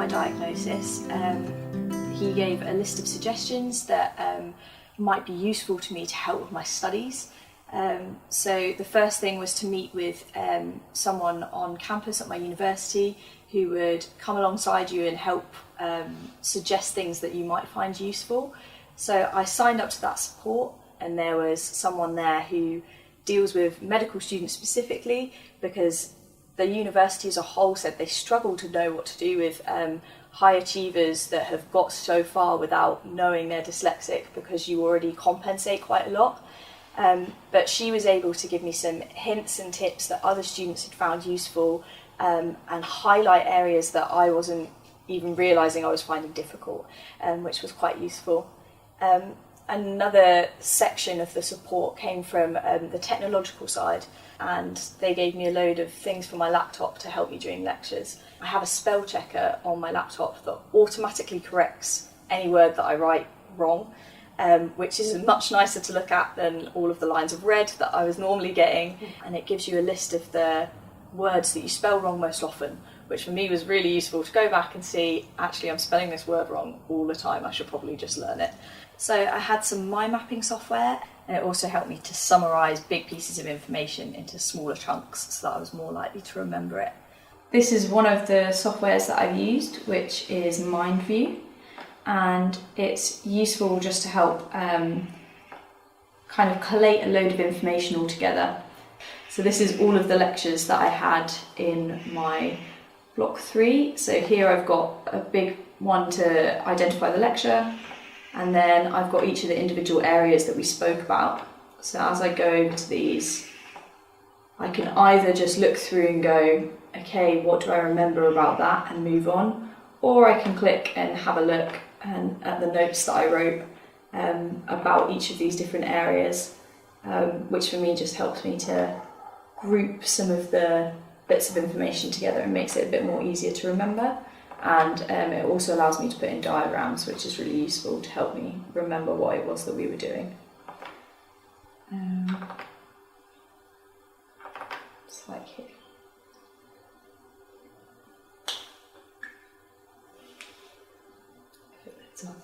diagnosis, he gave a list of suggestions that might be useful to me to help with my studies. So the first thing was to meet with someone on campus at my university who would come alongside you and help suggest things that you might find useful. So I signed up to that support, and there was someone there who deals with medical students specifically, because the university as a whole said they struggle to know what to do with high achievers that have got so far without knowing they're dyslexic, because you already compensate quite a lot. But she was able to give me some hints and tips that other students had found useful, and highlight areas that I wasn't even realising I was finding difficult, which was quite useful. Another section of the support came from the technological side, and they gave me a load of things for my laptop to help me during lectures. I have a spell checker on my laptop that automatically corrects any word that I write wrong, which is much nicer to look at than all of the lines of red that I was normally getting, and it gives you a list of the words that you spell wrong most often, which for me was really useful to go back and see, actually I'm spelling this word wrong all the time, I should probably just learn it. So I had some mind mapping software, and it also helped me to summarise big pieces of information into smaller chunks so that I was more likely to remember it. This is one of the softwares that I've used, which is MindView, and it's useful just to help kind of collate a load of information all together. So this is all of the lectures that I had in my block 3. So here I've got a big one to identify the lecture, and then I've got each of the individual areas that we spoke about. So as I go over to these, I can either just look through and go, okay, what do I remember about that, and move on, or I can click and have a look at the notes that I wrote about each of these different areas, which for me just helps me to group some of the bits of information together and makes it a bit more easier to remember. And it also allows me to put in diagrams, which is really useful to help me remember what it was that we were doing. It's like here. If it lets up.